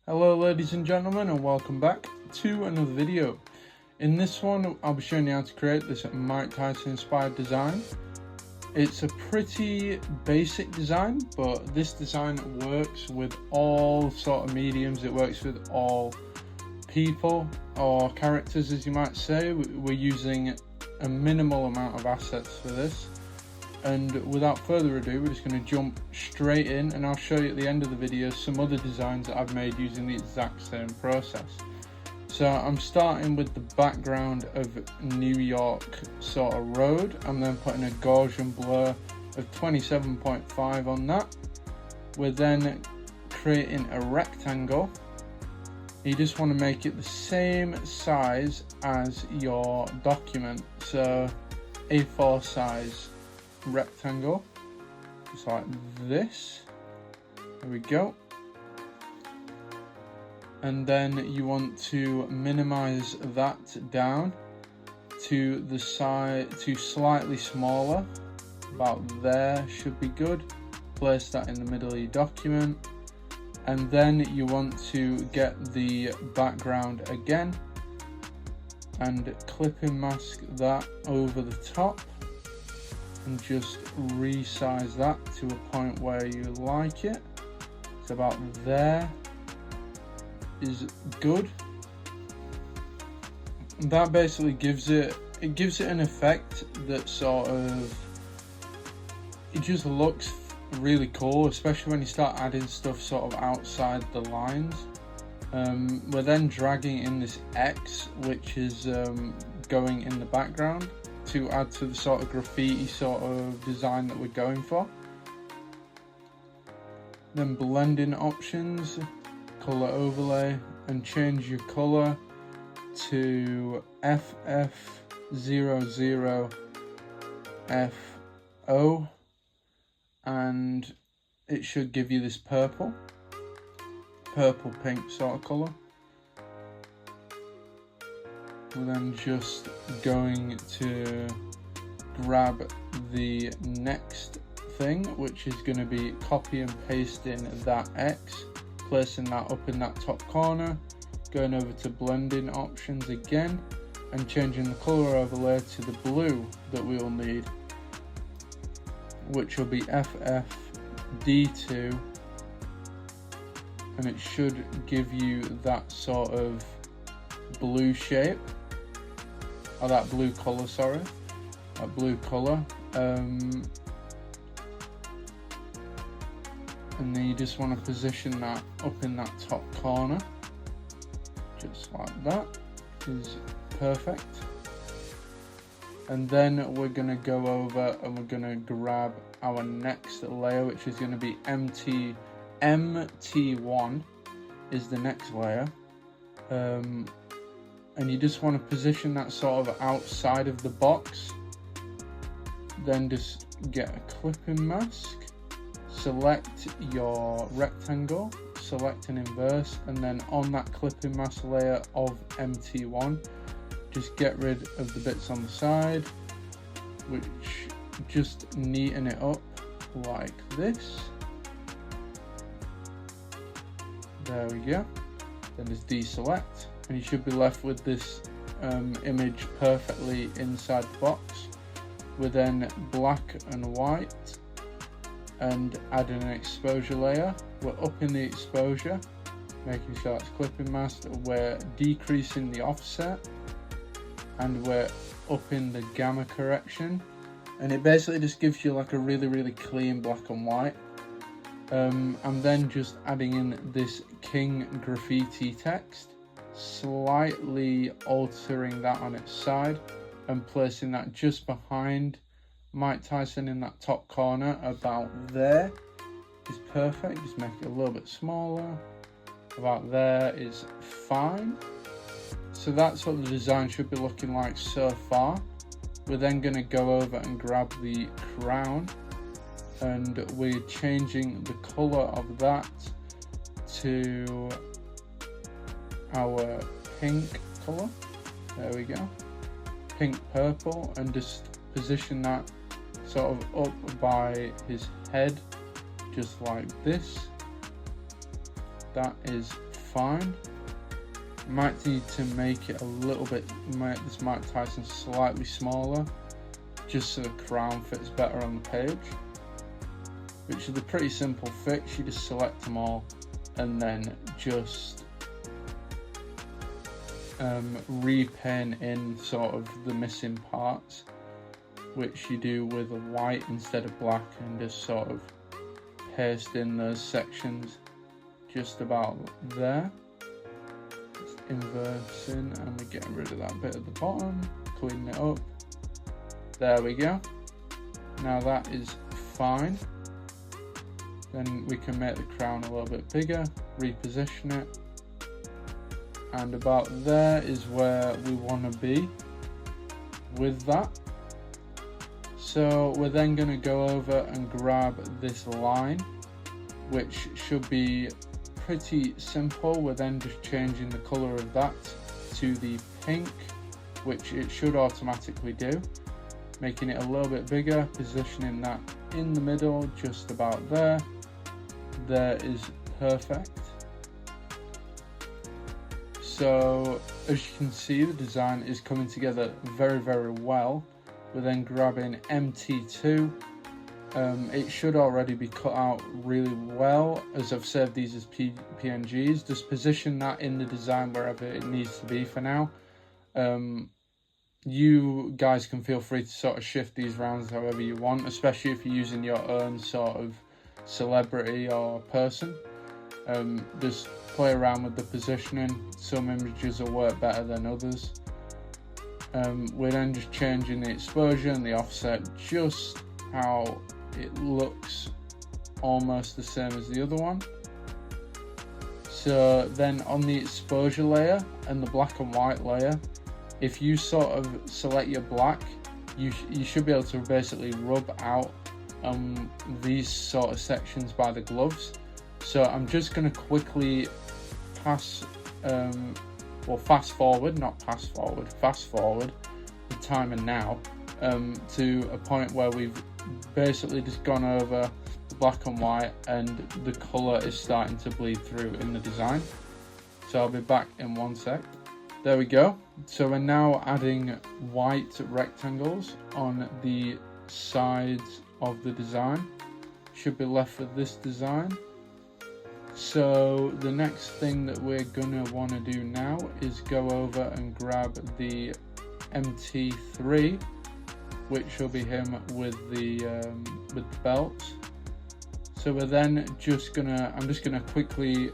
Hello ladies and gentlemen, and welcome back to another video. In this one I'll be showing you how to create this Mike Tyson inspired design. It's a pretty basic design, but this design works with all sort of mediums. It works with all people or characters, as you might say. We're using a minimal amount of assets for this. And without further ado, we're just going to jump straight in, and I'll show you at the end of the video some other designs that I've made using the exact same process. So I'm starting with the background of New York sort of road. I'm then putting a Gaussian blur of 27.5 on that. We're then creating a rectangle. You just want to make it the same size as your document, so A4 size rectangle, just like this. There we go. And then you want to minimize that down to the side, to slightly smaller, about there should be good. Place that in the middle of your document, and then you want to get the background again and clip and mask that over the top, and just resize that to a point where you like it. It's about there is good. And that basically gives it an effect that sort of, it just looks really cool, especially when you start adding stuff sort of outside the lines. We're then dragging in this X, which is going in the background, to add to the sort of graffiti sort of design that we're going for. Then blending options, color overlay, and change your color to FF00FO, and it should give you this purple pink sort of color. We're then just going to grab the next thing, which is going to be copy and pasting that X, placing that up in that top corner, going over to blending options again, and changing the color overlay to the blue that we will need, which will be FFD2, and it should give you that sort of blue shape, or that blue color, sorry, that blue color. And then you just want to position that up in that top corner, just like that is perfect. And then we're going to go over and we're going to grab our next layer, which is going to be MT1 is the next layer. And you just want to position that sort of outside of the box. Then just get a clipping mask, select your rectangle, select an inverse, and then on that clipping mask layer of MT1, just get rid of the bits on the side, which just neaten it up like this. There we go. Then just deselect, and you should be left with this image perfectly inside the box. We're then black and white and adding an exposure layer. We're upping the exposure, making sure that's clipping masked. We're decreasing the offset, and we're upping the gamma correction, and it basically just gives you like a really clean black and white. I'm then just adding in this King Graffiti text, slightly altering that on its side and placing that just behind Mike Tyson in that top corner, about there is perfect. Just make it a little bit smaller, about there is fine. So that's what the design should be looking like so far. We're then going to go over and grab the crown, and we're changing the color of that to our pink color. There we go, pink purple, and just position that sort of up by his head, just like this. that is fine. Might need to make it a little bit, this Mike Tyson slightly smaller, just so the crown fits better on the page, which is a pretty simple fix. You just select them all and then just repaint in sort of the missing parts, which you do with a white instead of black, and just sort of paste in those sections just about there. Inversing, and we're getting rid of that bit at the bottom, cleaning it up. There we go. Now that is fine. Then we can make the crown a little bit bigger, reposition it, and about there is where we want to be with that. So we're then going to go over and grab this line, which should be pretty simple. We're then just changing the color of that to the pink, which it should automatically do, making it a little bit bigger, positioning that in the middle just about there. There is perfect. So as you can see, the design is coming together very, very well. We're then grabbing MT2. It should already be cut out really well, as I've saved these as PNGs. Just position that in the design wherever it needs to be for now. You guys can feel free to sort of shift these rounds however you want, especially if you're using your own sort of celebrity or person. Just play around with the positioning. Some images will work better than others. We're then just changing the exposure and the offset just how it looks almost the same as the other one. So then on the exposure layer and the black and white layer, if you sort of select your black, you should be able to basically rub out these sort of sections by the gloves. So I'm just going to quickly fast forward the timer now to a point where we've basically just gone over the black and white and the colour is starting to bleed through in the design. So I'll be back in 1 sec. There we go. So we're now adding white rectangles on the sides of the design. Should be left with this design. So the next thing that we're gonna want to do now is go over and grab the MT3, which will be him with the belt. So we're then just gonna, I'm just gonna quickly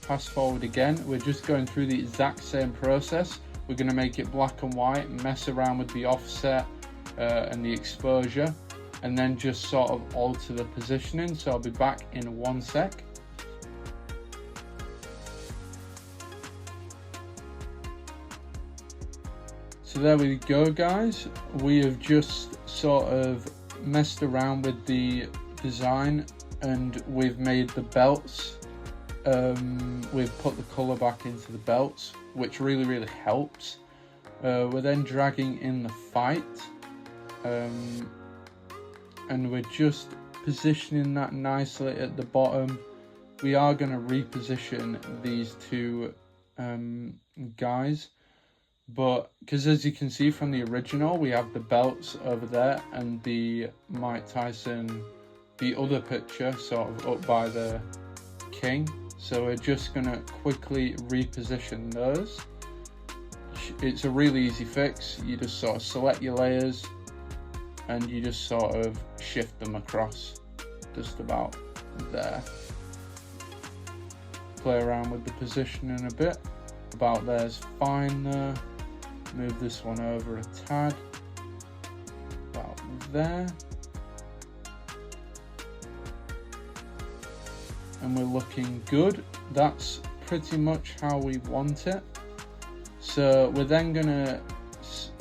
fast forward again. We're just going through the exact same process. We're gonna make it black and white, mess around with the offset and the exposure, and then just sort of alter the positioning. So I'll be back in 1 sec. So there we go, guys. We have just sort of messed around with the design and we've made the belts. We've put the colour back into the belts, which really helps. We're then dragging in the fight, and we're just positioning that nicely at the bottom. We are going to reposition these two guys, but because as you can see from the original, we have the belts over there and the Mike Tyson, the other picture sort of up by the king. So we're just going to quickly reposition those. It's a really easy fix. You just sort of select your layers and you just sort of shift them across just about there. Play around with the positioning a bit. About there's fine there. Move this one over a tad. About there. And we're looking good. That's pretty much how we want it. So we're then gonna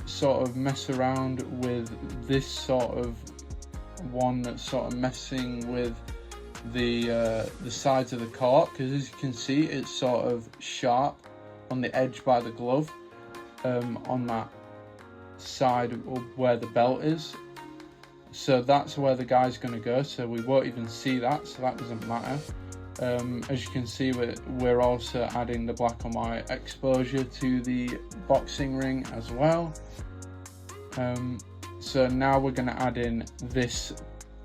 sort of mess around with this sort of one that's sort of messing with the sides of the cork, because as you can see it's sort of sharp on the edge by the glove, on that side where the belt is. So that's where the guy's going to go, so we won't even see that, so that doesn't matter. As you can see, we're also adding the black and white exposure to the boxing ring as well. So now we're going to add in this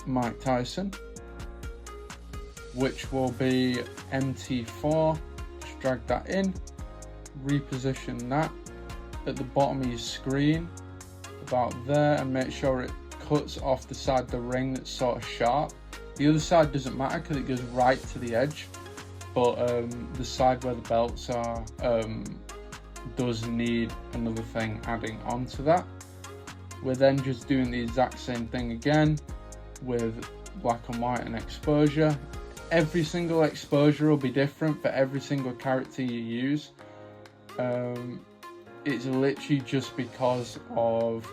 Mike Tyson, which will be MT4. Just drag that in, reposition that at the bottom of your screen about there, and make sure it cuts off the side of the ring that's sort of sharp. The other side doesn't matter because it goes right to the edge, but the side where the belts are does need another thing adding onto that. We're then just doing the exact same thing again with black and white and exposure. Every single exposure will be different for every single character you use. It's literally just because of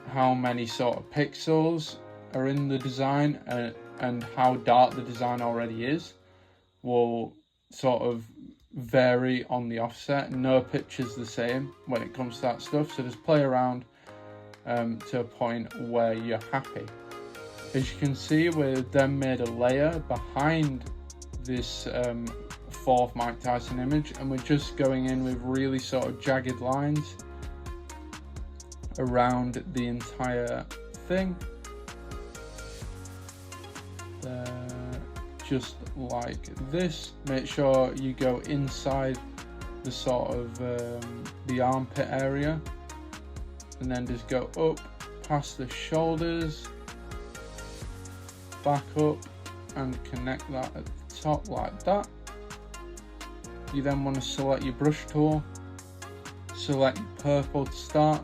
how many sort of pixels are in the design and how dark the design already is will sort of vary on the offset. No picture's the same when it comes to that stuff, so just play around to a point where you're happy. As you can see, we've then made a layer behind this fourth Mike Tyson image, and we're just going in with really sort of jagged lines around the entire thing. Just like this. Make sure you go inside the sort of the armpit area, and then just go up past the shoulders, back up, and connect that at the top like that. You then want to select your brush tool, select your purple to start,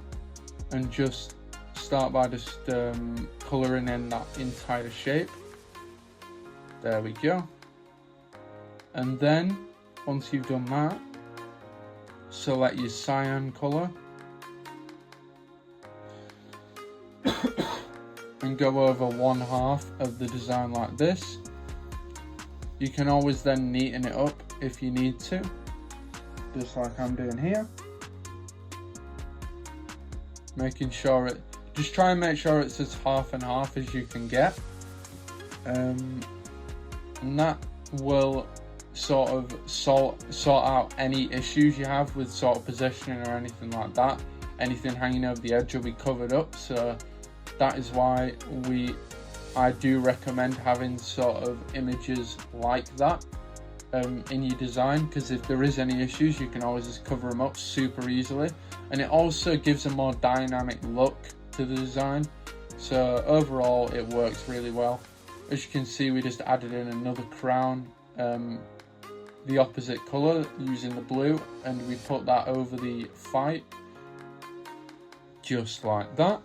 and just start by just colouring in that entire shape. There we go. And then once you've done that, select your cyan colour and go over 1/2 of the design like this. You can always then neaten it up if you need to, just like I'm doing here. Making sure just try and make sure it's as half and half as you can get. And that will sort of sort out any issues you have with sort of positioning or anything like that. Anything hanging over the edge will be covered up, so that is why I do recommend having sort of images like that in your design, because if there is any issues you can always just cover them up super easily, and it also gives a more dynamic look to the design. So overall it works really well. As you can see, we just added in another crown, the opposite colour using the blue, and we put that over the fight, just like that.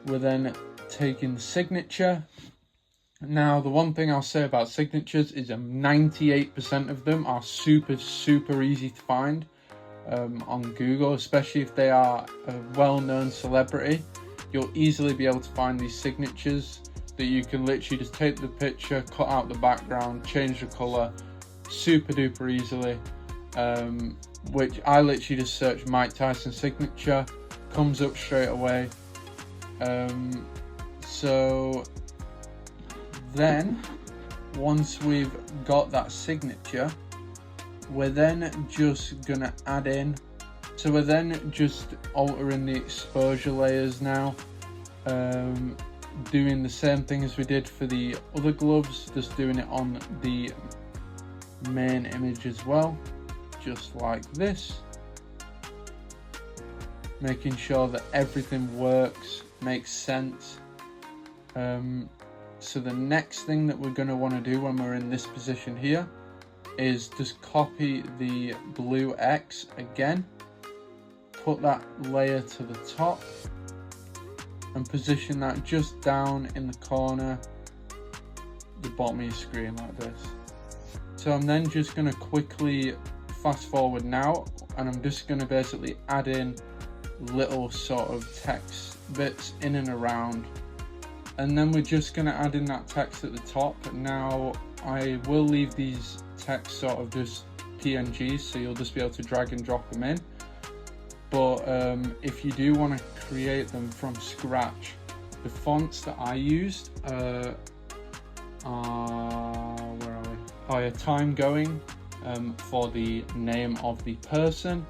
We're then taking signature. Now, the one thing I'll say about signatures is 98% of them are super easy to find on Google, especially if they are a well-known celebrity. You'll easily be able to find these signatures that you can literally just take the picture, cut out the background, change the colour super duper easily, which I literally just search Mike Tyson signature, comes up straight away. So then once we've got that signature, we're then just gonna add in, so we're then just altering the exposure layers now, doing the same thing as we did for the other gloves, just doing it on the main image as well, just like this, making sure that everything works, makes sense. So the next thing that we're going to want to do when we're in this position here is just copy the blue X again, put that layer to the top and position that just down in the corner, the bottom of your screen like this. So I'm then just going to quickly fast forward now, and I'm just going to basically add in little sort of text bits in and around, and then we're just going to add in that text at the top. Now I will leave these text sort of just PNGs, so you'll just be able to drag and drop them in, but if you do want to create them from scratch, the fonts that I used where are we? Oh yeah, time going for the name of the person,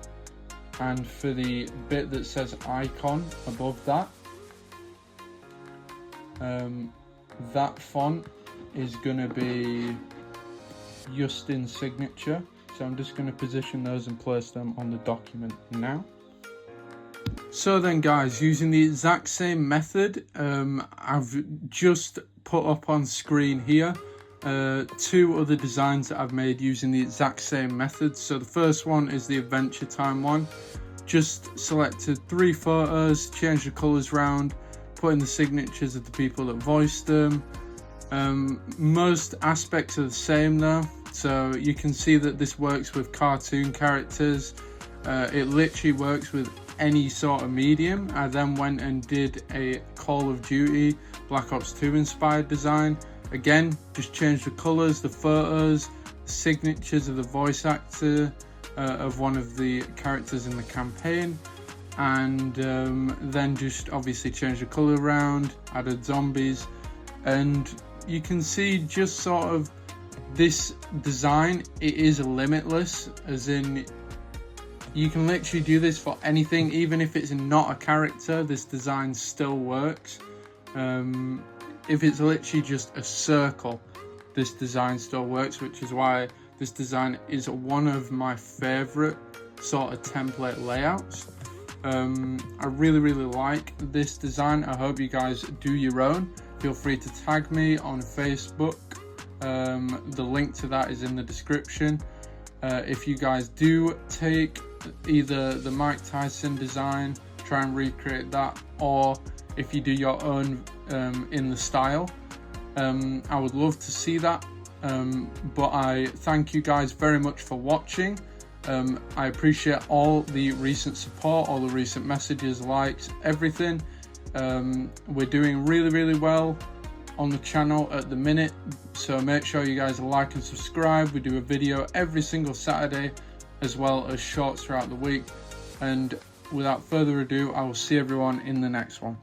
and for the bit that says icon above that, that font is going to be Justin's signature. So I'm just going to position those and place them on the document now. So then guys, using the exact same method, I've just put up on screen here 2 other designs that I've made using the exact same method. So the first one is the Adventure Time one. Just selected 3 photos, changed the colours around, put in the signatures of the people that voiced them. Most aspects are the same though, so you can see that this works with cartoon characters. It literally works with any sort of medium. I then went and did a Call of Duty Black Ops 2 inspired design. Again, just changed the colours, the photos, signatures of the voice actor of one of the characters in the campaign, and then just obviously changed the colour around, added zombies, and you can see just sort of this design, it is limitless, as in you can literally do this for anything. Even if it's not a character, this design still works. If it's literally just a circle, this design still works, which is why this design is one of my favorite sort of template layouts. I really like this design. I hope you guys do your own. Feel free to tag me on Facebook. The link to that is in the description. If you guys do take either the Mike Tyson design, try and recreate that, or if you do your own in the style, I would love to see that. But I thank you guys very much for watching. I appreciate all the recent support, all the recent messages, likes, everything. We're doing really well on the channel at the minute, so make sure you guys like and subscribe. We do a video every single Saturday, as well as shorts throughout the week. And without further ado, I will see everyone in the next one.